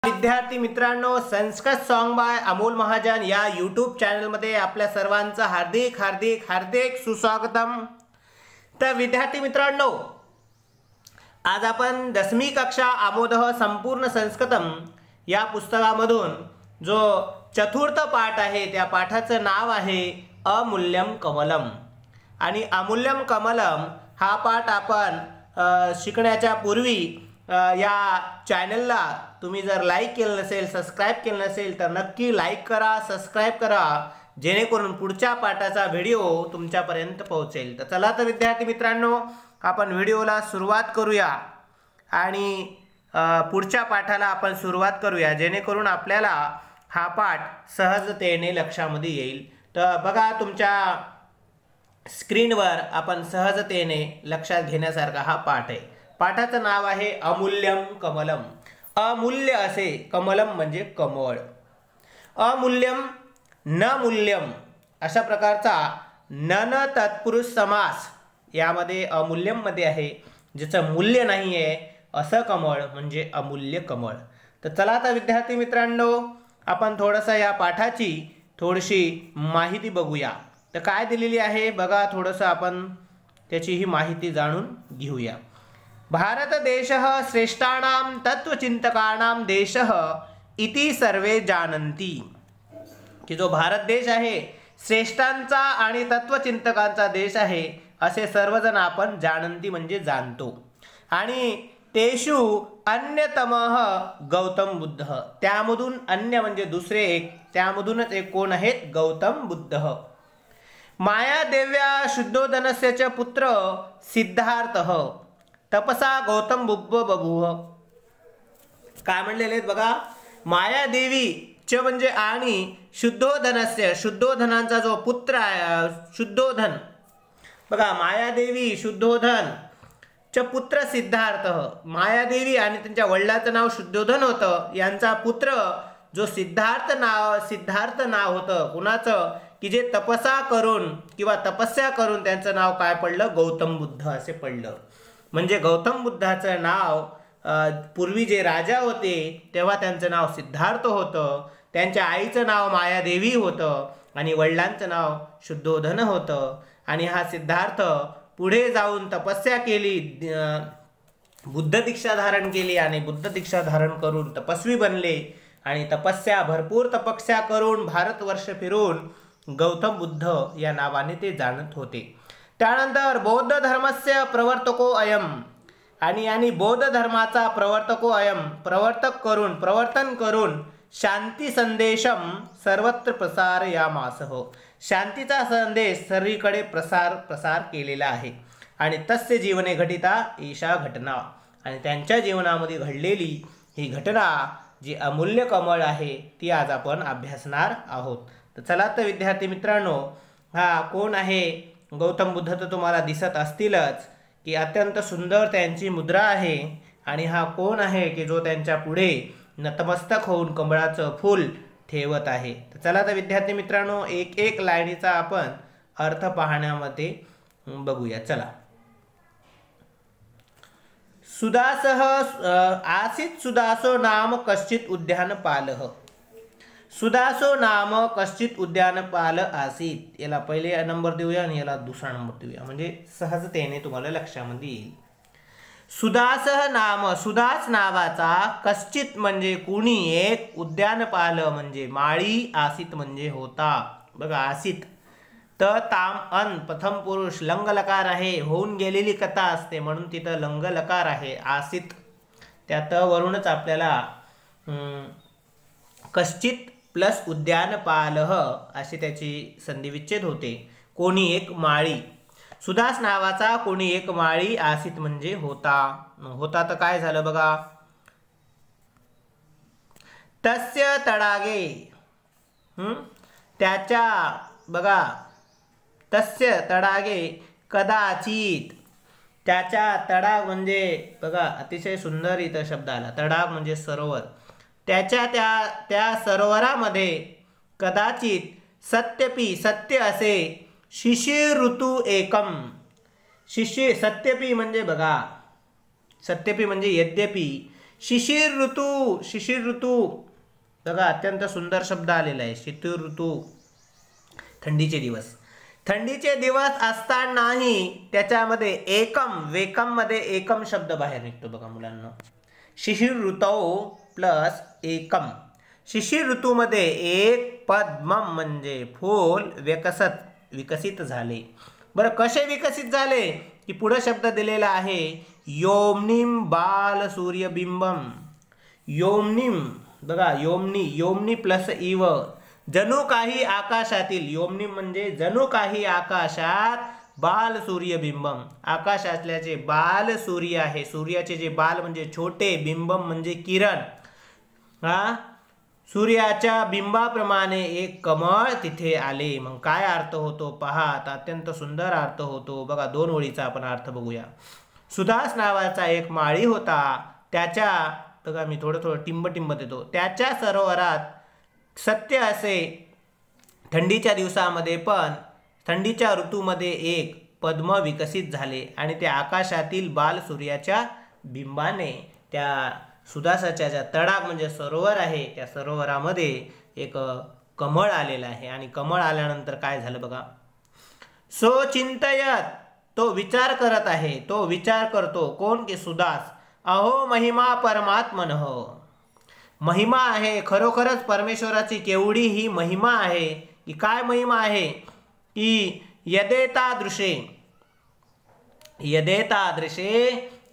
विद्यार्थी मित्रांनो, Sanskrit song by Amol Mahajan या यूट्यूब चॅनलमध्ये आपल्या सर्वांचं हार्दिक हार्दिक हार्दिक सुस्वागतम। तर विद्यार्थी मित्रांनो, आज आपण 10वी कक्षा आमोदः संपूर्ण संस्कृतम या पुस्तकामधून जो चतुर्थ पाठ आहे त्या पाठाचं नाव आहे अमूल्यम कमलम। आणि अमूल्यम कमलम हा पाठ आपण शिकण्याच्या पूर्वी या चॅनलला तुम्ही जर लाईक केलं नसेल, सबस्क्राइब केलं नसेल तर नक्की लाईक करा, सबस्क्राइब करा, जेणेकरून पुढच्या पाठाचा व्हिडिओ तुमच्यापर्यंत पोहोचेल। तर चला तर विद्यार्थी मित्रांनो, आपण व्हिडिओला सुरुवात करूया आणि पुढच्या पाठाला आपण सुरुवात करूया, जेणेकरून आपल्याला हा पाठ सहजतेने लक्षामध्ये येईल। तर बघा, तुमच्या स्क्रीनवर आपण सहजतेने लक्षात घेण्यासारखा हा पाठ आहे। पाठाचं नाव आहे अमूल्यम कमलम। अमूल्य असे, कमलम म्हणजे कमळ। अमूल्यम न मूल्यम अशा प्रकारचा नन तत्पुरुष समास यामध्ये अमूल्यम मध्ये आहे, ज्याचं मूल्य नाही आहे असं कमळ म्हणजे अमूल्य कमळ। तर चला आता विद्यार्थी मित्रांनो, आपण थोडंसं या पाठाची थोडीशी माहिती बघूया। तर काय दिलेली आहे बघा, थोडंसं आपण त्याची ही माहिती जाणून घेऊया। भारत देशः श्रेष्ठानां तत्वचिंतकानां देशः इति सर्वे जानन्ति। की जो भारत देश आहे श्रेष्ठांचा आणि तत्वचिंतकांचा देश आहे असे सर्वजण आपण जानन्ति म्हणजे जाणतो। आणि तेषु अन्यतमः गौतम बुद्ध, त्यामधून अन्य म्हणजे दुसरे एक, त्यामधूनच एक कोण आहेत? गौतम बुद्ध। मायादेव्या शुद्धोधनस्य च पुत्र सिद्धार्थः तपसा गौतम बुद्ध बभूव। काय म्हणलेले आहेत बघा, मायादेवी च म्हणजे आणि शुद्धोधनस्य, शुद्धोधनांचा जो पुत्र आहे शुद्धोधन, बघा मायादेवी शुद्धोधन च पुत्र सिद्धार्थ, मायादेवी आणि त्यांच्या वडिलांचं नाव शुद्धोधन होतं, यांचा पुत्र जो सिद्धार्थ नाव होतं कुणाचं, की जे तपसा करून किंवा तपस्या करून त्यांचं नाव काय पडलं? गौतम बुद्ध असे पडलं। म्हणजे गौतम बुद्धाचं नाव पूर्वी जे राजा होते तेव्हा त्यांचं नाव सिद्धार्थ होतं, त्यांच्या आईचं नाव मायादेवी होतं आणि वडिलांचं नाव शुद्धोधन होतं। आणि हा सिद्धार्थ पुढे जाऊन तपस्या केली, बुद्ध दीक्षा धारण केली आणि बुद्ध दीक्षा धारण करून तपस्वी बनले आणि भरपूर तपस्या करून भारतवर्ष फिरून गौतम बुद्ध या नावाने ते जाणत होते। त्यानंतर बौद्ध धर्मस्य प्रवर्तको अयम, आणि बौद्ध धर्माचा प्रवर्तको अयम, प्रवर्तन करून शांती संदेशम सर्वत्र प्रसारयामासः, शांतीचा संदेश सर्वीकडे प्रसार केलेला आहे। आणि तस्य जीवने घटिता ईशा घटना, आणि त्यांच्या जीवनामध्ये घडलेली ही घटना जी अमूल्य कमळ आहे ती आज आपण अभ्यासणार आहोत। तर चला तर विद्यार्थी मित्रांनो, हा कोण आहे? गौतम बुद्ध तर तुम्हाला दिसत असतीलच की अत्यंत सुंदर त्यांची मुद्रा आहे। आणि हा कोण आहे की जो त्यांच्या पुढे नतमस्तक होऊन कमळाचं फूल ठेवत आहे? तर चला तर विद्यार्थी मित्रांनो, एक एक लाईनीचा आपण अर्थ पाहण्यामध्ये बघूया। चला, सुदासः आसीत् सुदासो नाम कश्चित् उद्यानपालः। सुदासो नाम कश्चित् उद्यानपाल आसीत, याला पहिले नंबर देऊया आणि याला दुसरा नंबर देऊया, म्हणजे सहजतेने तुम्हाला लक्षामध्ये येईल। सुदासः नाम, सुदास नावाचा, कश्चित म्हणजे कुणी एक, उद्यानपाल म्हणजे माळी, आसीत म्हणजे होता। बघा आसीत त ताम अन प्रथम पुरुष लंग लकार आहे, होऊन गेलेली कथा असते म्हणून तिथं लंग लकार आहे आसीत, त्या त वरूनच आपल्याला कश्चित प्लस उद्यानपालः अशी त्याची संधिविच्छेद होते। कोणी एक माळी, सुदास नावाचा कोणी एक माळी, आसीत म्हणजे होता तर काय झालं बघा, तस्य तडागे, त्याच्या, बघा तस्य तडागे कदाचित, त्याच्या, तडाग म्हणजे बघा अतिशय सुंदर इथं शब्द आला, तडाग म्हणजे सरोवर, त्याच्या त्या सरोवरामध्ये कदाचित सत्यपी, सत्य असे, शिशिर ऋतू एकम, सत्यपी म्हणजे बघा, सत्यपी म्हणजे यद्यपि, शिशिर ऋतू, शिशिर ऋतू बघा अत्यंत सुंदर शब्द आलेला आहे. शिशिर ऋतू थंडीचे दिवस. थंडीचे दिवस असतानाही त्याच्यामध्ये एकम, वेकम मध्ये एकम शब्द बाहेर निघतो बघा मुलांना. शिशिर ऋतू प्लस एकम. शिशिर ऋतूमध्ये एक पद्मम म्हणजे फूल विकसित झाले. बरं कसे विकसित झाले की पुढे शब्द दिलेला आहे योमनिम बाल सूर्यबिंबम. योमनिम बघा योमनी, योमनी प्लस इव जणू काही आकाशातील, योमनिम म्हणजे जणू काही आकाशात बाल सूर्यबिंबम, आकाशातल्याचे बाल सूर्य आहे, सूर्याचे जे बाल म्हणजे छोटे, बिंबम म्हणजे किरण, सूर्याच्या बिंबाप्रमाणे एक कमळ तिथे आले. मग काय अर्थ होतो पहा, अत्यंत सुंदर अर्थ होतो बघा. 2 ओळीचा आपण अर्थ बघूया. सुदास नावाचा एक माळी होता, त्याच्या बघा मी थोडं टिंब देतो. त्याच्या सरोवरात सत्य असे थंडीच्या दिवसामध्ये पण थंडीच्या ऋतूमध्ये एक पद्म विकसित झाले आणि त्या आकाशातील बाल सूर्याच्या बिंबाने त्या सुदासाच्या ज्या तडाग म्हणजे सरोवर आहे त्या सरोवरामध्ये एक कमळ आलेला आहे. आणि कमळ आल्यानंतर काय झालं बघा. सो चिंतयत तो विचार करत आहे, तो विचार करतो कोण की सुदास. अहो महिमा परमात्मनः, महिमा आहे खरोखरच परमेश्वराची केवढी ही महिमा आहे की काय महिमा आहे की यदेतादृशे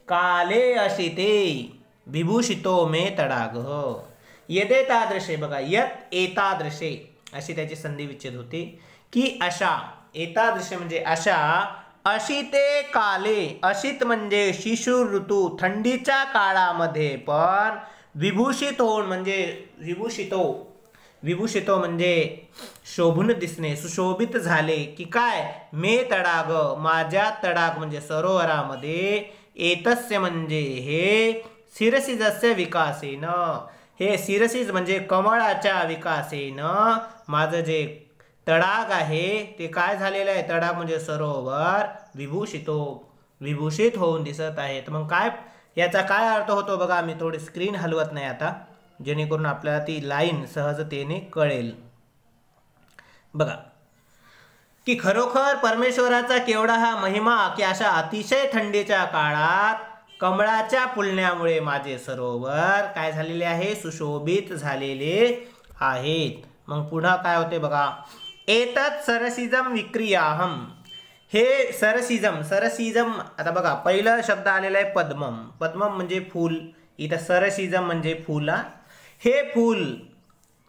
काले अशिते विभूषितो मे तडाग. यदेतादृशे बघा यत एतादृशे अशी त्याची संधी विच्छेद होते की अशा, एतादृशे म्हणजे अशा, अशिते काले, अशित म्हणजे शिशिर ऋतू थंडीच्या काळामध्ये पण विभूषित होऊन म्हणजे विभूषितो म्हणजे शोभून दिसणे, सुशोभित झाले की काय मे तडाग माझ्या तडाग म्हणजे सरोवरामध्ये, एतस्य म्हणजे हे शिरसिजस्य विकासेन, हे शिरसिज म्हणजे कमळाच्या विकासेन माझं जे तडाग आहे ते काय झालेलं आहे, तडाग म्हणजे सरोवर विभूषित होऊन दिसत आहेत. मग काय याचा काय अर्थ होतो बघा. मी थोडी स्क्रीन हलवत नाही आता जेणेकरून आपल्याला ती लाईन सहजतेने कळेल. बघा की खरोखर परमेश्वराचा केवढा हा महिमा की अशा अतिशय थंडीच्या काळात कमळाच्या फुलण्यामुळे माझे सरोवर काय झालेले आहे, सुशोभित झालेले आहेत. मग पुन्हा काय होते बघा. एतत् सरसिजम विक्रियाहम, हे सरसिजम आता बघा पहिला शब्द आलेला आहे पद्मम. पद्मम म्हणजे फूल, इथं सरसिजम म्हणजे फुला. हे फूल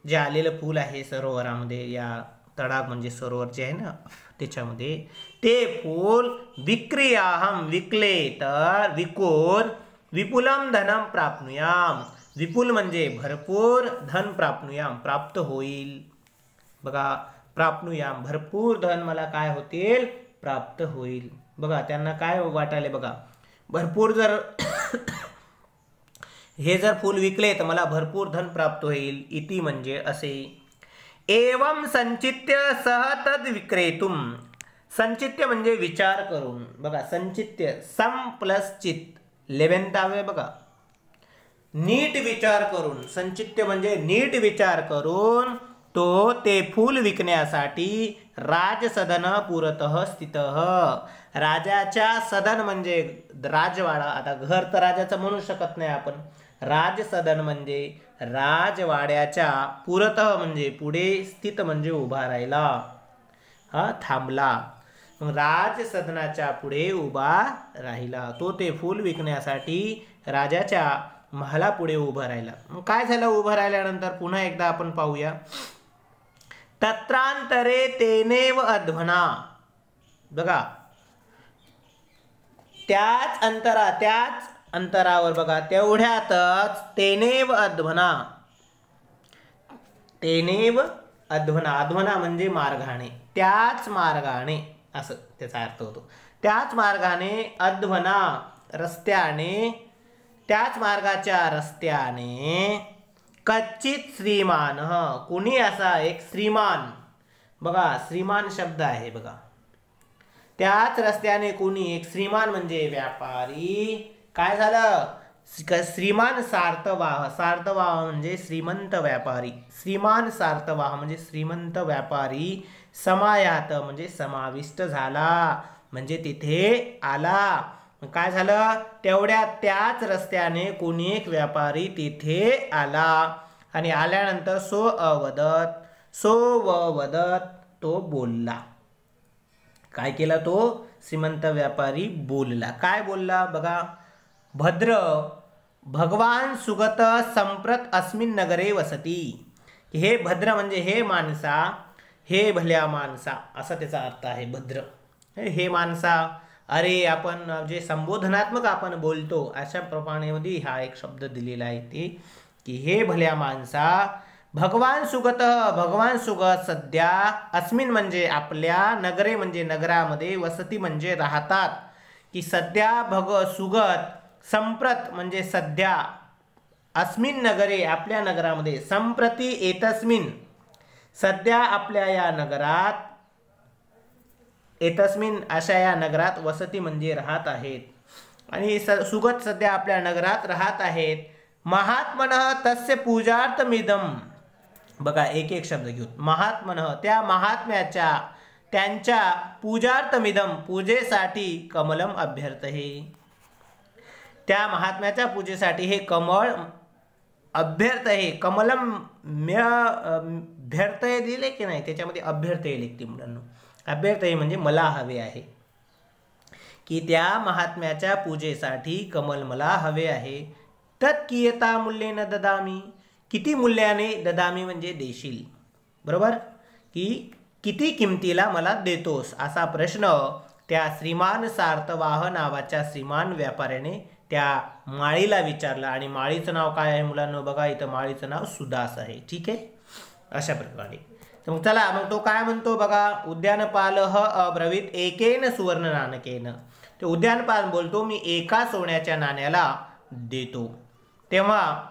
जे आलेलं फूल आहे सरोवरामध्ये, या तडाग म्हणजे सरोवर जे आहे ना त्याच्यामध्ये, ते फूल विक्रियाहम विकले तर विकून विपुलम धनम प्राप्नुयाम, विपुल म्हणजे भरपूर, धन प्राप्नुयाम प्राप्त होईल. बघा प्राप्नुयाम भरपूर धन मला काय होतील, प्राप्त होईल. बघा त्यांना काय वाटायले बघा, भरपूर जर हे जर फूल विकले तर मला भरपूर धन प्राप्त होईल. इति म्हणजे असे. एवं संचित्य सह तद विक्रेतुम, संचित्य म्हणजे विचार करून. बघा संचित्य सम प्लस चित्त 11वे बघा, नीट विचार करून. संचित्य म्हणजे नीट विचार करून तो ते फूल विकण्यासाठी राजसदन पुरतः स्थितः, राजाच्या सदन म्हणजे राजवाडा, आता घर तर राजाचं म्हणू शकत नाही आपण, राजसदन म्हणजे राजवाड्याच्या, पुरतः म्हणजे पुढे, स्थित म्हणजे उभा राहिला, थांबला. मग राजसदनाच्या पुढे उभा राहिला तो ते फूल विकण्यासाठी राजाच्या महाला पुढे उभा राहिला. मग काय झालं उभं राहिल्यानंतर पुन्हा एकदा आपण पाहूया. तत्रांतरे तेनेव अध्वना, बघा त्याच अंतरावर बघा तेवढ्यातच तेनेव अध्वना, अध्वना म्हणजे मार्गाने, त्याच मार्गाने असं त्याचा अर्थ होतो. त्याच मार्गाने अध्वना रस्त्याने, त्याच मार्गाच्या रस्त्याने कच्चित श्रीमान, कुणी असा एक श्रीमान, बघा श्रीमान शब्द आहे बघा, त्याच रस्त्याने कुणी एक श्रीमान म्हणजे व्यापारी काय झालं, श्रीमान सार्थवाह, सार्थवाह म्हणजे श्रीमंत व्यापारी, श्रीमान सार्थवाह म्हणजे श्रीमंत व्यापारी, समायात म्हणजे समाविष्ट झाला, म्हणजे तिथे आला. काय झालं, तेवढ्या त्याच रस्त्याने कोणी एक व्यापारी तिथे आला आणि आल्यानंतर सो वदत तो बोलला. काय केला तो श्रीमंत व्यापारी बोलला. काय बोलला बघा, भद्र भगवान सुगत संप्रत अस्मिन नगरे वसती. हे भद्र म्हणजे हे माणसा, हे भल्या माणसा असा त्याचा अर्थ आहे. भद्र हे माणसा, अरे आपण जे संबोधनात्मक आपण बोलतो अशा प्रमाणे हा एक शब्द दिलेला आहे ते की हे भल्या माणसा, भगवान सुगत सध्या अस्मिन म्हणजे आपल्या, नगरे म्हणजे नगरामध्ये, वसती म्हणजे राहतात. की सध्या सुगत, संप्रत म्हणजे सध्या, अस्मिन नगरे आपल्या नगरामध्ये, संप्रती एतस्मिन सध्या आपल्या या नगरात, एतस्मिन अशा या नगरात, वसती म्हणजे राहत आहेत, आणि सुगत सध्या आपल्या नगरात राहत आहेत. महात्मनः तस्य पूजार्थमिदम, बघा एक एक शब्द घेऊ. महात्मनः त्या महात्म्याच्या, त्यांच्या, पूजार्थमिदम पूजेसाठी, कमलम अभ्यर्थहे त्या महात्म्याच्या पूजेसाठी हे कमळ अभ्यर्थहे, कमलम अभ्यर्थये दिले की नाही, त्याच्यामध्ये अभ्यर्थये लिखते मुलांना. अभ्यर्थये म्हणजे मला हवे आहे, की त्या महात्म्याच्या पूजेसाठी कमल मला हवे आहे. तत् कियता मूल्येन ददामी, किती मूल्याने, ददामी म्हणजे देशील, बरोबर, की किती किमतीला मला देतोस, असा प्रश्न त्या श्रीमान सार्थवाह नावाच्या श्रीमान व्यापाऱ्याने त्या माळीला विचारला. आणि माळीचं नाव काय आहे मुलांना, बघा इथं माळीचं नाव सुदास आहे. ठीक आहे, अशा प्रकारे. तर मग चला, मग तो काय म्हणतो बघा, उद्यानपालः अब्रवीत एकेन सुवर्ण नाणकेन. ते उद्यानपाल बोलतो मी एका सोन्याच्या नाण्याला देतो. तेव्हा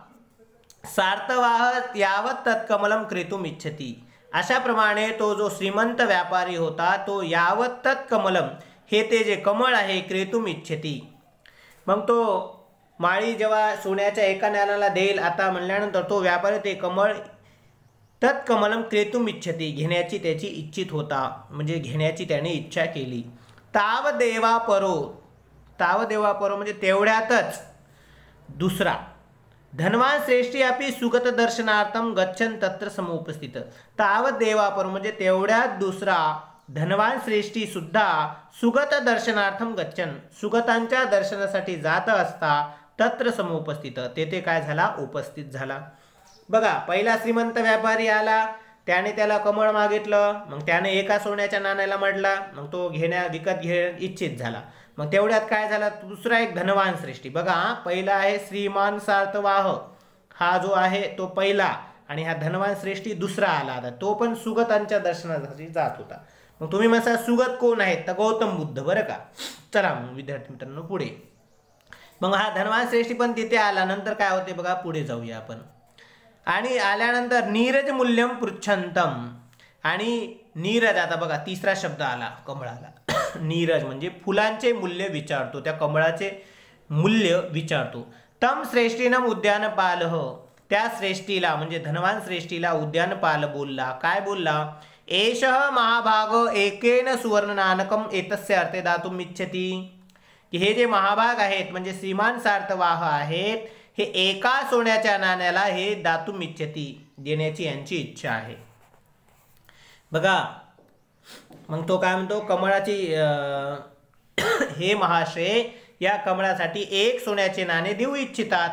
सार्थवाह यावत तत्कमलम क्रेतुम इच्छती, अशाप्रमाणे तो जो श्रीमंत व्यापारी होता तो यावत तत्कमलम हे ते जे कमळ आहे, क्रेतुम इच्छती. मग तो माळी जेव्हा सोन्याच्या एका नाण्याला देईल आता म्हणल्यानंतर तो व्यापारी ते कमळ तत्कमलम क्रेतुम इच्छती घेण्याची त्याची इच्छित होता, म्हणजे घेण्याची त्याने इच्छा केली. तावदेवापरो म्हणजे तेवढ्यातच दुसरा धनवान श्रेष्ठी अपि सुगत दर्शनार्थम गच्छन तत्र समुपस्थित. तावदेवापरो म्हणजे तेवढ्यात दुसरा धनवान श्रेष्ठी सुद्धा सुगत दर्शनार्थम गच्छन सुगतांच्या दर्शनासाठी जात असता तत्र समुपस्थित तेथे काय झाला, उपस्थित झाला. बघा, पहिला श्रीमंत व्यापारी आला, त्याने त्याला कमळ मागितलं, मग त्याने एका सोन्याच्या नाण्याला म्हटला, मग तो विकत घे इच्छित झाला. मग तेवढ्यात काय झाला, दुसरा एक धनवान श्रेष्ठी. बघा, पहिला आहे श्रीमान सार्थवाह, हा जो आहे तो पहिला, आणि हा धनवान श्रेष्ठी दुसरा आला. तो पण सुगतांच्या दर्शनासाठी जात होता. मग तुम्ही म्हणता सुगत कोण आहेत, तर गौतम बुद्ध, बरं का. चला मग विद्यार्थी मित्रांनो पुढे. मग हा धनवान श्रेष्ठी पण तिथे आला. नंतर काय होते बघा, पुढे जाऊया आपण. आणि आल्यानंतर नीरज मूल्यम पृच्छंतम, आणि नीरज, आता बघा तिसरा शब्द आला कमळाला. नीरज म्हणजे फुलांचे मूल्य विचारतो, त्या कमळाचे मूल्य विचारतो. तम श्रेष्ठीनम उद्यानपालः, त्या श्रेष्ठीला म्हणजे धनवान श्रेष्ठीला उद्यानपाल बोलला. काय बोलला, एषः महाभाग एकेन सुवर्ण नाणकम एतस्य अर्थे दातुम इच्छती, की हे जे महाभाग आहेत म्हणजे श्रीमान सार्थवाह आहेत, हे एका सोन्याच्या नाण्याला हे दातुम इच्छती देण्याची यांची इच्छा आहे. बघा, मग तो काय म्हणतो, कमळाची हे महाशय या कमळासाठी एक सोन्याचे नाणे देऊ इच्छितात.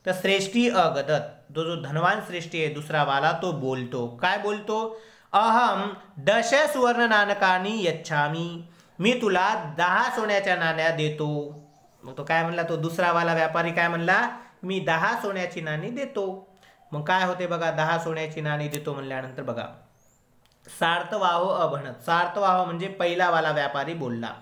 तर श्रेष्ठी अगदत, जो धनवान श्रेष्ठी आहे दुसरा वाला, तो बोलतो. काय बोलतो, अहम 10 सुवर्ण नाणकानी यच्छामी, मी तुला 10 सोन्याच्या नाण्या देतो. मग तो काय म्हणला, तो दुसरा वाला व्यापारी काय म्हणला, मी 10 सोन्याची नाणी देतो. मग काय होते बघा, 10 सोन्याची नाणी देतो म्हणल्यानंतर बघा, सार्थवाह अभणत, सार्थवाह म्हणजे पहिला वाला व्यापारी बोलला.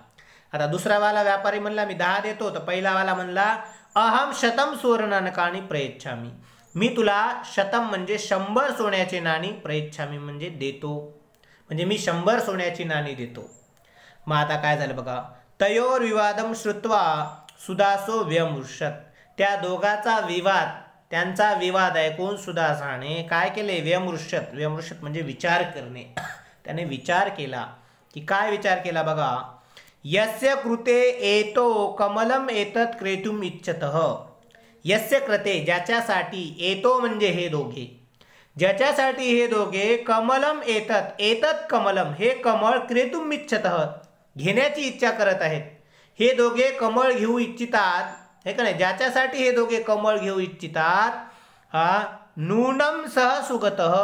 आता दुसरा वाला व्यापारी म्हणला मी 10 देतो, तर पहिला वाला म्हणला अहम 100 सुवर्ण नाणकानी प्रयच्छामी, मी तुला 100 म्हणजे 100 सोन्याची नाणी, प्रयच्छामी म्हणजे देतो, म्हणजे मी 100 सोन्याची नाणी देतो. मग आता काय झालं बघा, तयोर विवादम श्रुत्वा सुदासो व्यमृषत, त्या दोघाचा विवाद, त्यांचा विवाद ऐकून सुदासाने काय केले? व्यमृषत, व्यमृषत म्हणजे विचार करणे. त्याने विचार केला की काय विचार केला बघा. यस्य कृते एतो कमलम एतत् क्रेतुम इच्छतः. यस्य कृते ज्याच्यासाठी, एतो म्हणजे हे दोघे, ज्याच्यासाठी हे दोघे कमलम एतत्, एतत् कमलम हे कमळ क्रेतुम इच्छतः घेण्याची इच्छा करत आहेत. हे दोघे कमळ घेऊ इच्छितात, हे का नाही, ज्याच्यासाठी हे दोघे कमळ घेऊ इच्छितात. हा नूनम सह सुगतः,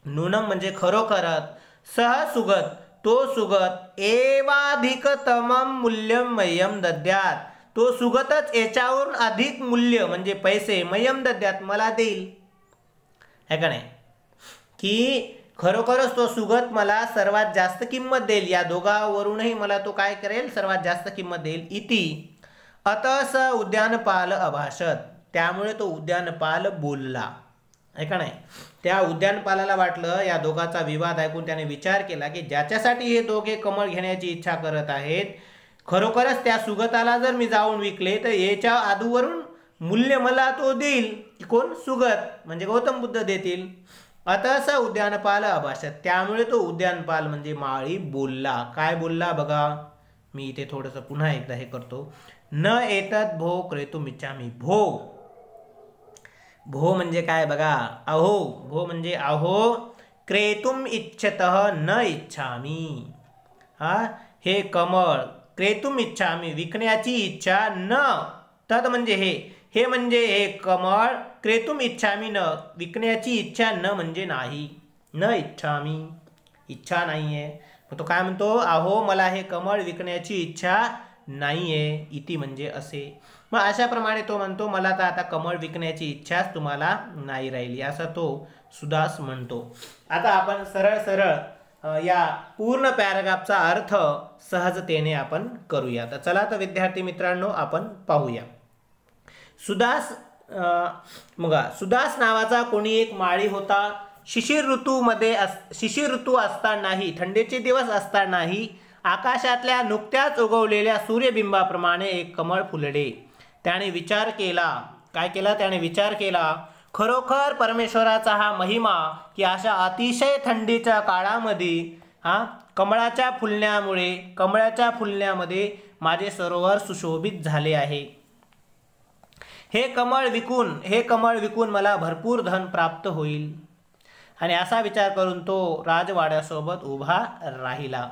नूनम म्हणजे खरोखरच, सह सुगत तो सुगत, एवाधिकतमम मूल्यम मह्यम दद्यात, तो सुगतच याच्यावरून अधिक मूल्य म्हणजे पैसे मह्यम दद्यात मला देईल. है का नाही, की खरोखरच तो सुगत मला सर्वात जास्त किंमत देईल, या दोघांवरूनही मला तो काय करेल? सर्वात जास्त किंमत देईल. इति अतः स उद्यानपाल अभाषत, त्यामुळे तो उद्यानपाल बोलला. आहे का नाही, त्या उद्यानपालाला वाटलं, या दोघांचा विवाद ऐकून त्याने विचार केला की ज्याच्यासाठी हे दोघे कमळ घेण्याची इच्छा करत आहेत, खरोखरच त्या सुगताला जर मी जाऊन विकले तर याच्या आधूवरून मूल्य मला तो देईल. कोण? सुगत म्हणजे गौतम बुद्ध देतील. आता स उद्यानपाल अभाषत, त्यामुळे तो उद्यानपाल म्हणजे माळी बोलला. काय बोलला बघा, मी इथे थोडंसं पुन्हा एकदा हे करतो. न एतत् भो क्रेतुम इच्छामि. भो, भो म्हणजे काय बघा, अहो, भो म्हणजे अहो, क्रेतुम इच्छतः न इच्छामि. हा हे कमळ, क्रेतुम इच्छामि विकण्याची इच्छा, न तद म्हणजे हे म्हणजे हे कमळ, क्रेतुम इच्छामि न विकण्याची इच्छा, न म्हणजे नाही, न इच्छामि इच्छा नाहीये. मग तो काय म्हणतो? अहो मला हे कमळ विकण्याची इच्छा नाहीये. इति म्हणजे असे. मग अशाप्रमाणे तो म्हणतो मला तर आता कमळ विकण्याची इच्छाच तुम्हाला नाही राहिली, असा तो सुदास म्हणतो. आता आपण सरळ सरळ या पूर्ण पॅराग्राफचा अर्थ सहजतेने आपण करूया. तर चला तर विद्यार्थी मित्रांनो आपण पाहूया. सुदास सुदास नावाचा कोणी एक माळी होता. शिशिर ऋतू असतानाही, थंडीचे दिवस असतानाही आकाशातल्या नुकत्याच उगवलेल्या सूर्यबिंबाप्रमाणे एक कमळ फुलले. त्याने विचार केला. काय केला? त्याने विचार केला, खरोखर परमेश्वराचा हा महिमा की अशा अतिशय थंडीच्या काळामध्ये कमळाच्या फुलण्यामध्ये माझे सरोवर सुशोभित झाले आहे. हे कमळ विकून मला भरपूर धन प्राप्त होईल. आणि असा विचार करून तो राजवाड्यासोबत उभा राहिला.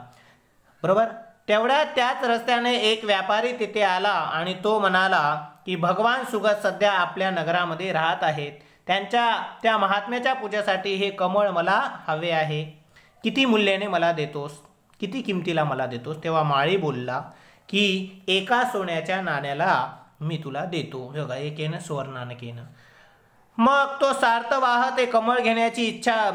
बरोबर. तेवढ्यात त्याच रस्त्याने एक व्यापारी तिथे आला आणि तो म्हणाला की भगवान सुगत सध्या आपल्या नगरामध्ये राहत आहेत. त्या महात्म्याच्या पूजेसाठी हे कमळ मला हवे आहे. किती मूल्याने मला देतोस? किती किमतीला मला देतोस? तेव्हा माळी बोलला की 1 सोन्याच्या नाण्याला मी तुला देतो. बघा, 1 सुवर्णानकेनं. मग तो सार्थवाह ते कमळ घेण्याची इच्छा,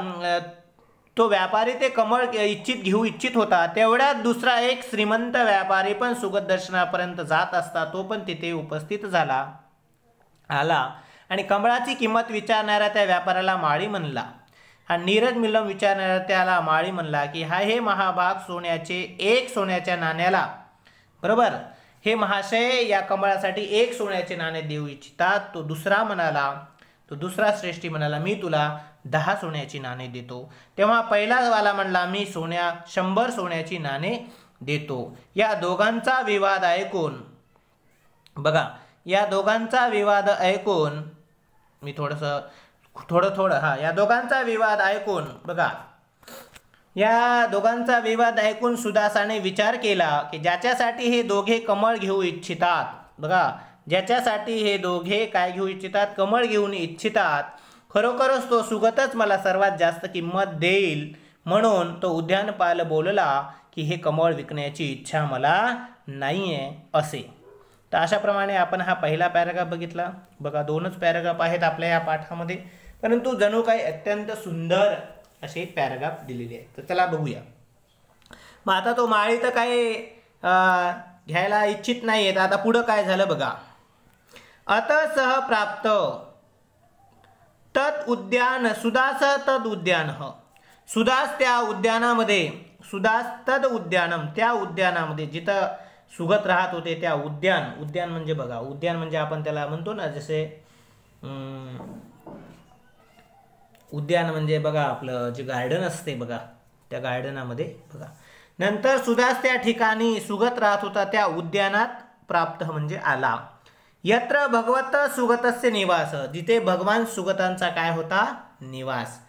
तो व्यापारी ते कमळ घेऊ इच्छित होता. तेवढ्यात दुसरा एक श्रीमंत व्यापारी पण सुगत दर्शनापर्यंत जात असता. तो पण तिथे उपस्थित आला आणि कमळाची किंमत विचारणाऱ्या त्या व्यापाऱ्याला माळी म्हणला. हा नीरज मिलम विचारणाऱ्या त्याला माळी म्हणला की हे महाभाग सोन्याचे 1 सोन्याच्या नाण्याला, बरोबर, हे महाशय या कमळासाठी 1 सोन्याचे नाणे देऊ इच्छितात. तो दुसरा श्रेष्ठी म्हणाला मी तुला 10 सोन्याची नाणे देतो. तेव्हा पहिला वाला म्हणला मी 100 सोन्याची नाणे देतो. या दोघांचा विवाद ऐकून बघा, या दोघांचा विवाद ऐकून मी या दोघांचा विवाद ऐकून बघा, या दोघांचा विवाद ऐकून सुदासाने विचार केला की ज्याच्यासाठी हे दोघे कमळ घेऊ इच्छितात, बघा, ज्याच्यासाठी हे दोघे काय घेऊ इच्छितात? कमळ घेऊन इच्छितात, खरोखरच तो सुगतच मला सर्वात जास्त किंमत देईल. म्हणून तो उद्यानपाल बोलला की हे कमळ विकण्याची इच्छा मला नाहीये असे. तर अशाप्रमाणे आपण हा पहिला पॅराग्राफ बघितला. बघा, 2च पॅराग्राफ आहेत आपल्या या पाठामध्ये, परंतु जणू काही अत्यंत सुंदर असे पॅराग्राफ दिलेले आहेत. तर चला बघूया. मग आता तो माळी तर काही घ्यायला इच्छित नाही आहेत. आता पुढं काय झालं बघा. अतः सह प्राप्त तत् उद्यान सुदास तद उद्यान. सुदास त्या उद्यानामध्ये, सुदास तद उद्यानम, त्या उद्यानामध्ये जिथं सुगत राहत होते त्या उद्यान, उद्यान म्हणजे बघा, उद्यान म्हणजे आपण त्याला म्हणतो ना, जसे उद्यान म्हणजे बघा आपलं जे गार्डन असते बघा, त्या गार्डनामध्ये बघा. नंतर सुदास त्या ठिकाणी सुगत राहत होता त्या उद्यानात प्राप्त म्हणजे आला. यत्र भगवत सुगतस्य निवास, जिथे भगवान सुगतांचा काय होता, निवास.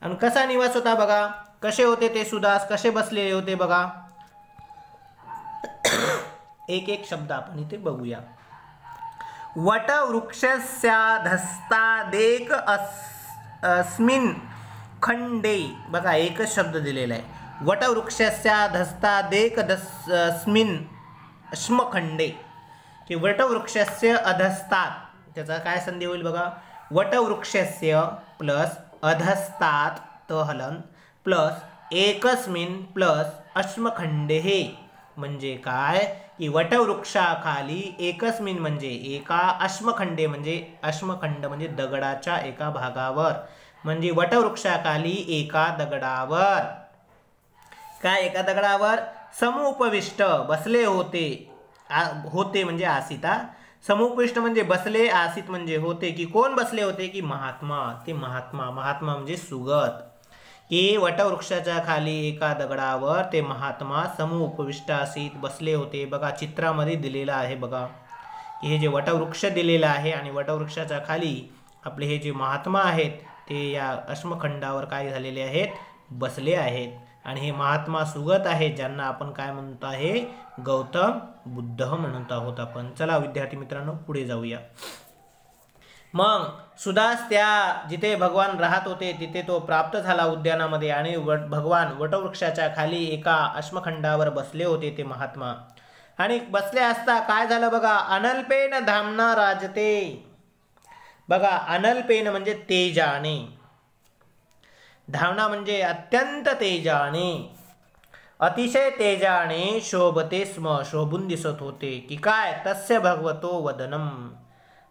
आणि कसा निवास होता बघा, कसे होते ते सुदास, कसे बसलेले होते बघा. एक एक शब्द आपण इथे बघूया. वट वृक्षस्याधस्तादेक अस्मिन् खंडे, बघा एकच शब्द दिलेला आहे. वट वृक्षस्याधस्तादेक अस्मिन् अश्मखंडे, की वटवृक्षस्य अधस्तात, त्याचा काय संधी होईल बघा. वटवृक्षस्य प्लस अधस्तात तहलन प्लस एकस्मिन प्लस अश्मखंडे, हे म्हणजे काय की वटवृक्षाखाली एकस्मिन म्हणजे एका, अश्मखंडे म्हणजे अश्मखंड म्हणजे दगडाच्या एका भागावर, म्हणजे वटवृक्षाखाली एका दगडावर, काय एका दगडावर समुपविष्ट बसले होते. होते म्हणजे आसिता, समुपविष्ट म्हणजे बसले, आसित म्हणजे होते, की कोण बसले होते की महात्मा. ते महात्मा, महात्मा म्हणजे सुगत, की वटवृक्षाच्या खाली एका दगडावर ते महात्मा समुपविष्ट आसित बसले होते. बघा चित्रामध्ये दिलेलं आहे बघा, की हे जे वटवृक्ष दिलेलं आहे आणि वटवृक्षाच्या खाली आपले हे जे महात्मा आहेत ते या अश्मखंडावर काय झालेले आहेत, बसले आहेत. आणि हे महात्मा सुगत आहेत, ज्यांना आपण काय म्हणतो आहे, गौतम बुद्ध म्हणत आहोत आपण. चला विद्यार्थी मित्रांनो पुढे जाऊया. मग सुदास त्या जिथे भगवान राहत होते तिथे तो प्राप्त झाला उद्यानामध्ये, आणि भगवान वटवृक्षाच्या खाली एका अश्मखंडावर बसले होते ते महात्मा. आणि बसले असता काय झालं बघा, अनल्पेन धामना राजते. बघा अनल्पेन म्हणजे तेजाने, धावना म्हणजे अत्यंत तेजाने, अतिशय तेजाने शोभते स्म, शोभून दिसत होते, की काय, तस्य भगवतो वदनम.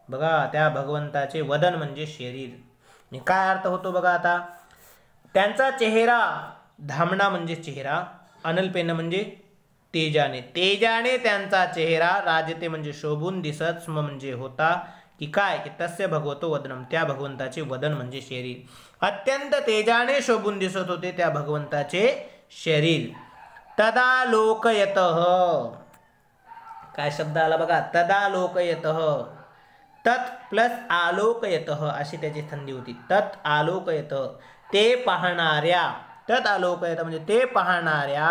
बघा त्या भगवंताचे वदन म्हणजे शरीर. काय अर्थ होतो बघा आता, त्यांचा चेहरा, धामणा म्हणजे चेहरा, अनल्पेन म्हणजे तेजाने, तेजाने त्यांचा चेहरा, राजते म्हणजे शोभून दिसत, स्म म्हणजे होता, की काय, की तस्य भगवतो वदनम, त्या भगवंताचे वदन म्हणजे शरीर. अत्यंत तेजाने शोभून दिसत होते त्या भगवंताचे शरीर. तदा लोकयतः, काय शब्द आला बघा, तदा लोकयतः, तत् प्लस आलोकयतः अशी त्याची संधी होती. तत् आलोकयतः ते पाहणाऱ्या, तत् आलोकयतः म्हणजे ते पाहणाऱ्या,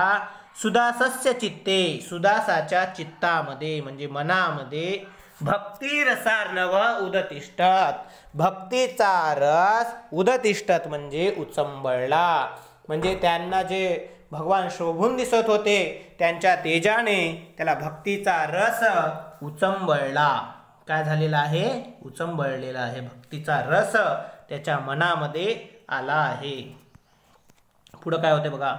सुदासस्य चित्ते सुदासाच्या चित्तामध्ये म्हणजे मनामध्ये, भक्तिरसार्णव उदतिष्ठत, भक्तीचा रस उदतिष्ठत म्हणजे उचंबळला. म्हणजे त्यांना जे भगवान शोभून दिसत होते त्यांच्या तेजाने त्याला भक्तीचा रस उचंबळला. काय झालेला आहे, उचंबळलेला आहे, भक्तीचा रस त्याच्या मनामध्ये आला आहे. पुढं काय होते बघा,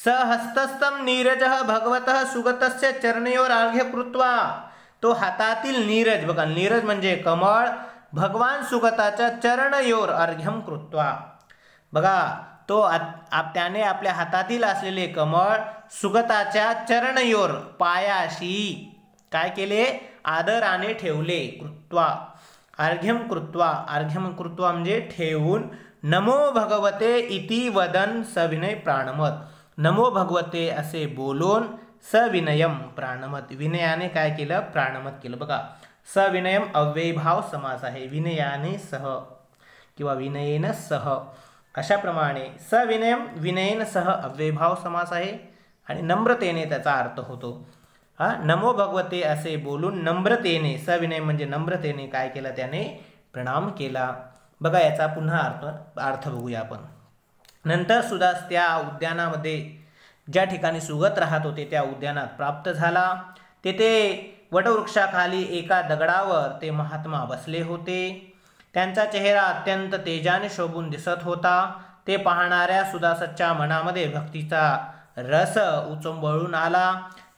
सहस्तस्तम नीरजः भगवतः सुगतस्य चरणयोर अर्घ्य कृत्वा, तो हातातील नीरज, बघा नीरज म्हणजे कमळ, भगवान सुगताच्या चरणयोर अर्घ्यम कृत्वा, बघा तो त्याने आपल्या हातातील असलेले कमळ सुगताच्या चरणयोर पायाशी काय केले, आदराने ठेवले. कृत्वा अर्घ्यम कृत्वा, अर्घ्यम कृत्वा म्हणजे ठेवून, नमो भगवते इति वदन सविनय प्राणमत, नमो भगवते असे बोलून, सविनयम प्राणमत विनयाने काय केलं, प्राणमत केलं. बघा सविनयम अव्ययभाव समास आहे, विनयाने सह किंवा विनयेन सह, अशाप्रमाणे सविनयम विनयेन सह अव्ययभाव समास आहे आणि नम्रतेने त्याचा अर्थ होतो. नमो भगवते असे बोलून नम्रतेने, सविनय म्हणजे नम्रतेने काय केलं, त्याने प्रणाम केला. बघा याचा पुन्हा अर्थ बघूया आपण. नंतर सुदास त्या उद्यानामध्ये ज्या ठिकाणी सुगत राहत होते त्या उद्यानात प्राप्त झाला. तेथे वटवृक्षाखाली एका दगडावर ते महात्मा बसले होते. त्यांचा चेहरा अत्यंत तेजाने शोभून दिसत होता. ते पाहणाऱ्या सुदासाच्या मनामध्ये भक्तीचा रस उचंबळून आला.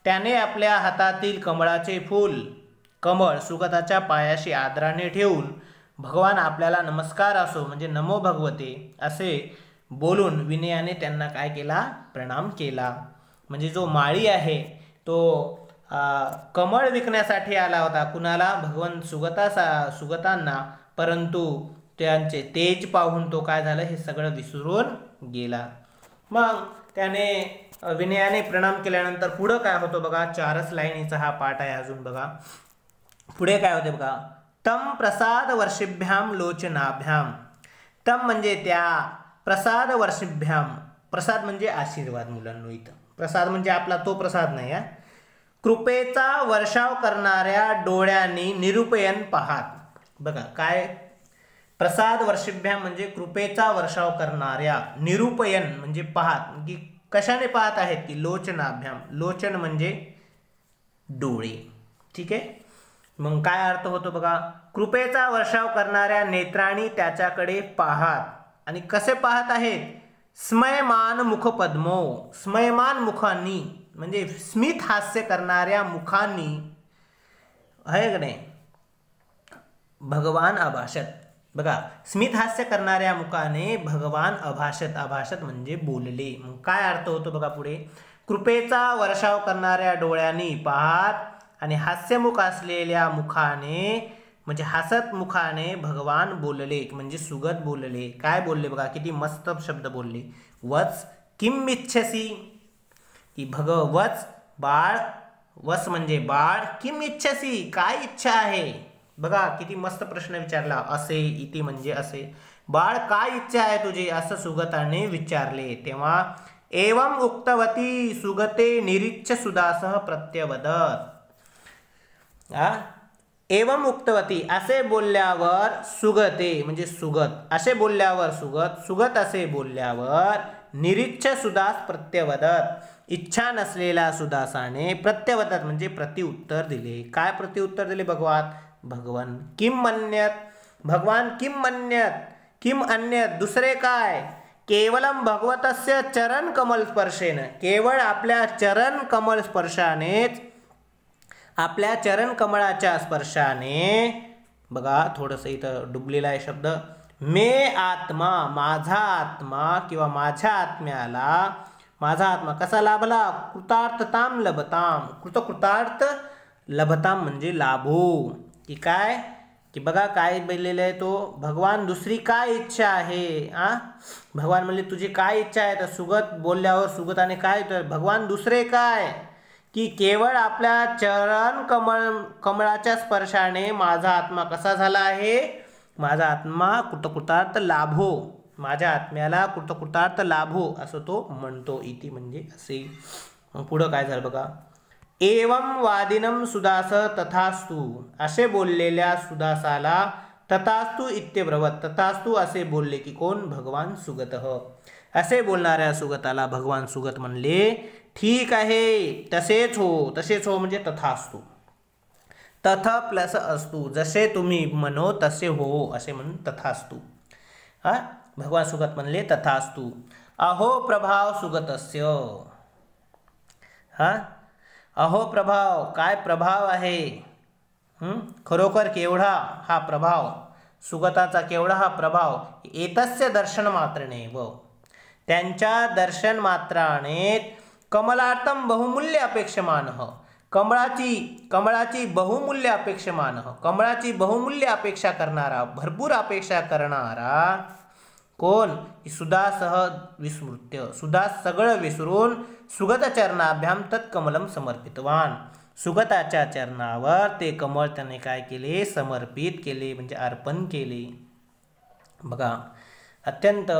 त्याने आपल्या हातातील कमळाचे फूल, कमळ सुगताच्या पायाशी आदराने ठेवून, भगवान आपल्याला नमस्कार असो म्हणजे नमो भगवते असे बोलून विनयाने त्यांना काय केला, प्रणाम केला. म्हणजे जो माळी आहे तो कमळ विकण्यासाठी आला होता कुणाला, भगवान सुगतांना, परंतु त्यांचे तेज पाहून तो काय झालं, हे सगळं विसरून गेला. मग त्याने विनयाने प्रणाम केल्यानंतर पुढं काय होतं बघा, 4च लाईनीचा हा पाठ आहे अजून बघा. पुढे काय होते बघा, तम प्रसाद वर्षिभ्याम लोचनाभ्याम. तम म्हणजे त्या, प्रसाद वर्षिभ्याम, प्रसाद म्हणजे आशीर्वाद मुलांनो. इथं प्रसाद म्हणजे आपला तो प्रसाद नाही हा. कृपेचा वर्षाव करणाऱ्या डोळ्यांनी निरुपयन पाहात. बघा काय, प्रसाद वर्षिभ्याम म्हणजे कृपेचा वर्षाव करणाऱ्या, निरुपयन म्हणजे पाहात, की कशाने पाहत आहेत की लोचनाभ्याम, लोचन म्हणजे डोळे. ठीक आहे. मग काय अर्थ होतो बघा, कृपेचा वर्षाव करणाऱ्या नेत्रांनी त्याच्याकडे पाहात. आणि कसे पाहत आहेत, स्मयमान मुखपद्मो, स्मयमान मुखांनी म्हणजे स्मित हास्य करणाऱ्या मुखांनी आहे का नाही, भगवान अभाषत. बघा, स्मित हास्य करणाऱ्या मुखाने भगवान अभाषत, अभाषत म्हणजे बोलले. मग काय अर्थ होतो बघा पुढे, कृपेचा वर्षाव करणाऱ्या डोळ्यांनी पाहात आणि हास्यमुख असलेल्या मुखाने म्हणजे हसत मुखाने भगवान बोलले, म्हणजे सुगत बोलले. काय बोलले बघा, किती मस्त शब्द बोलले. वच किम इच्छसी, की भगवच बाळ, वस म्हणजे बाळ, किम इच्छसी काय इच्छा आहे. बघा किती मस्त प्रश्न विचारला. असे, इति म्हणजे असे, बाळ काय इच्छा आहे तुझी, असं सुगताने विचारले. तेव्हा एवं उक्तवती सुगते निरीच्छ सुदासह प्रत्यवदत. एवं उक्तवती असे बोलल्यावर, सुगते म्हणजे सुगत, असे बोलल्यावर सुगत, सुगत असे बोलल्यावर, निरीच्छ सुदास प्रत्यवदत, इच्छा नसलेला सुदासाने प्रत्यवदत म्हणजे प्रतिउत्तर दिले. काय प्रतिउत्तर दिले भगवान किम मन्यत, भगवान किम मन्यत, किम अन्यत दुसरे काय, केवलम भगवतस्य चरण कमल स्पर्शेन, केवळ आपल्या चरण कमल स्पर्शानेच, आपल्या चरण कमळाच्या स्पर्शाने. बघा थोडंसं इथं डुबलेला आहे शब्द, मे आत्मा, माझा आत्मा किंवा माझ्या आत्म्याला, माझा आत्मा कसा लाभला, कृतार्थताम लभताम, कृतार्थ लभताम म्हणजे लाभो. की काय, की बघा काय बोललेलं आहे तो, भगवान दुसरी काय इच्छा आहे. भगवान म्हणले तुझी काय इच्छा आहे, तर सुगत बोलल्यावर सुगताने काय, तर भगवान दुसरे काय, की केवळ आपल्या चरण कमळाच्या स्पर्शाने माझा आत्मा कसा झाला आहे, माझा आत्मा कृतकृतार्थ लाभो, माझ्या आत्म्याला कृतकृतार्थ लाभो असं तो म्हणतो. इति म्हणजे असे. मग पुढं काय झालं बघा, एवं वादिनम सुदास तथास्तु, असे बोललेल्या सुदासाला तथास्तु इत्यब्रवत, तथास्तु असे बोलले की कोण, भगवान सुगतः. असे बोलणाऱ्या सुगताला भगवान सुगत म्हणले ठीक आहे, तसेच हो, तसेच हो म्हणजे तथास्तु. तथ प्लस अस्तु, जसे तुम्ही म्हणो तसे हो असे म्हणून तथास्तु. भगवान सुगत म्हणले तथास्तु. अहो प्रभाव सुगतस्य. अहो प्रभाव, काय प्रभाव आहे, खरोखर केवढा हा प्रभाव, सुगताचा केवढा हा प्रभाव. एतस्य दर्शन मात्रणे, व त्यांच्या दर्शन मात्राने, कमलार्थम बहुमूल्य अपेक्षमान, कमळाची बहुमूल्य अपेक्षमान, कमळाची बहुमूल्य अपेक्षा करणारा, भरपूर अपेक्षा करणारा कोण, सुदासह विस्मृत्य, सुदास सगळं विसरून, सुगत चरणाभ्याम तत्कमलम समर्पितवान, सुगताच्या चरणावर ते कमळ त्याने काय केले, समर्पित केले म्हणजे अर्पण केले. बघा अत्यंत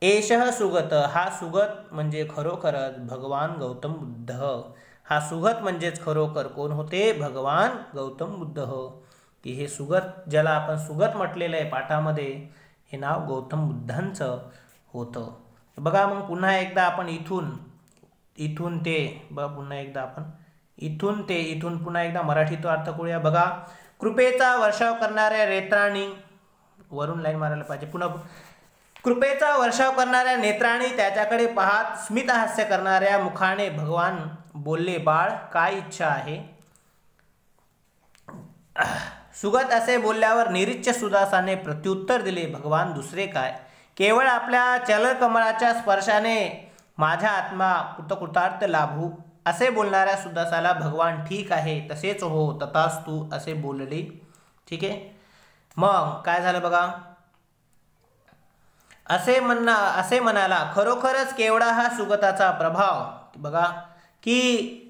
एषः सुगत, हा सुगत म्हणजे खरोखरच भगवान गौतम बुद्ध. हा सुगत म्हणजेच खरोखर कोण होते, भगवान गौतम बुद्ध. की हे सुगत, ज्याला आपण सुगत म्हटलेलं आहे पाठामध्ये, हे नाव गौतम बुद्धांचं होतं. बघा मग पुन्हा एकदा आपण इथून ते पुन्हा एकदा आपण इथून पुन्हा एकदा मराठी तो अर्थ करूया. बघा, कृपेचा वर्षाव करणाऱ्या नेत्रांनी, वरून लाईन मारायला पाहिजे पुन्हा, कृपेचा वर्षाव करणाऱ्या नेत्रांनी त्याच्याकडे पाहत, स्मित हास्य करणाऱ्या मुखाने भगवान बोलले, बाळ काय इच्छा आहे. सुगत असे बोलल्यावर निरीच्छ सुदासाने प्रत्युत्तर दिले, भगवान दुसरे काय, केवळ आपल्या चलकमळाच्या स्पर्शाने माझा आत्मा कृतकृतार्थ लाभू असे बोलणाऱ्या सुदासाला भगवान ठीक आहे तसेच हो तथास्तु असे बोलले. ठीक आहे. मग काय झालं बघा, असे म्हणाला खरोखरच केवढा हा सुगताचा प्रभाव. बघा की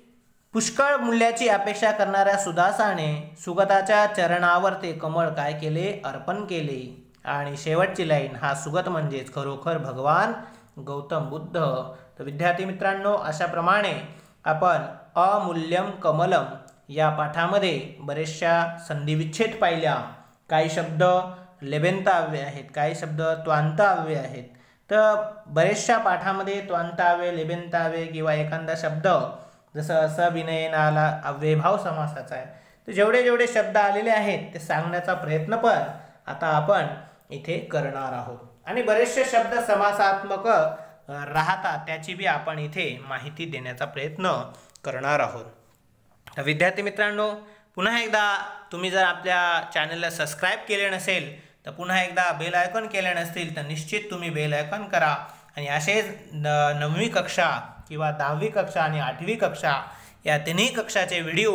पुष्कळ मूल्याची अपेक्षा करणाऱ्या सुदासाने सुगताच्या चरणावर ते कमळ काय केले, अर्पण केले. आणि शेवटची लाईन, हा सुगत म्हणजेच खरोखर भगवान गौतम बुद्ध. तर विद्यार्थी मित्रांनो, अशाप्रमाणे आपण अमूल्यम कमलम या पाठामध्ये बरेचशा संधिविच्छेद पाहिल्या. काही शब्द लेबेंताव्य आहेत, काही शब्द त्वांताव्य आहेत. तर बरेचशा पाठामध्ये त्वांताव्य, लेबेंताव्य किंवा एखादा शब्द जसं सविनयन आला अव्ययभाव समासाचा आहे. तर जेवढे जेवढे शब्द आलेले आहेत ते सांगण्याचा प्रयत्न पण आता आपण इथे करणार आहोत. आणि बरेचसे शब्द समासात्मक राहतात त्याची बी आपण इथे माहिती देण्याचा प्रयत्न करणार आहोत. तर विद्यार्थी मित्रांनो, पुन्हा एकदा तुम्ही जर आपल्या चॅनलला सबस्क्राईब केले नसेल तर पुन्हा एकदा बेल आयकॉन केले नसतील तर निश्चित तुम्ही बेल आयकॉन करा. आणि असेच 9वी कक्षा किंवा 10वी कक्षा आणि 8वी कक्षा या तिन्ही कक्षाचे व्हिडिओ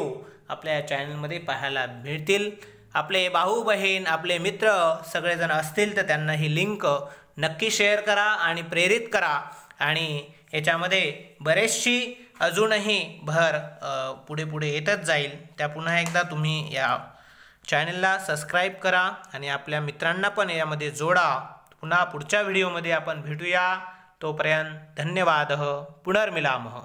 आपल्या चॅनलमध्ये पाहायला मिळतील. आपले भाऊ बहीण, आपले मित्र सगळेजण असतील तर त्यांना ही लिंक नक्की शेअर करा आणि प्रेरित करा. आणि याच्यामध्ये बरेचशी अजूनही भर पुढे पुढे येतच जाईल. त्या पुन्हा एकदा तुम्ही या चॅनलला सबस्क्राईब करा आणि आपल्या मित्रांना पण यामध्ये जोडा. पुन्हा पुढच्या व्हिडिओमध्ये आपण भेटूया. तोपर्यंत धन्यवाद. पुनर्मिलामः.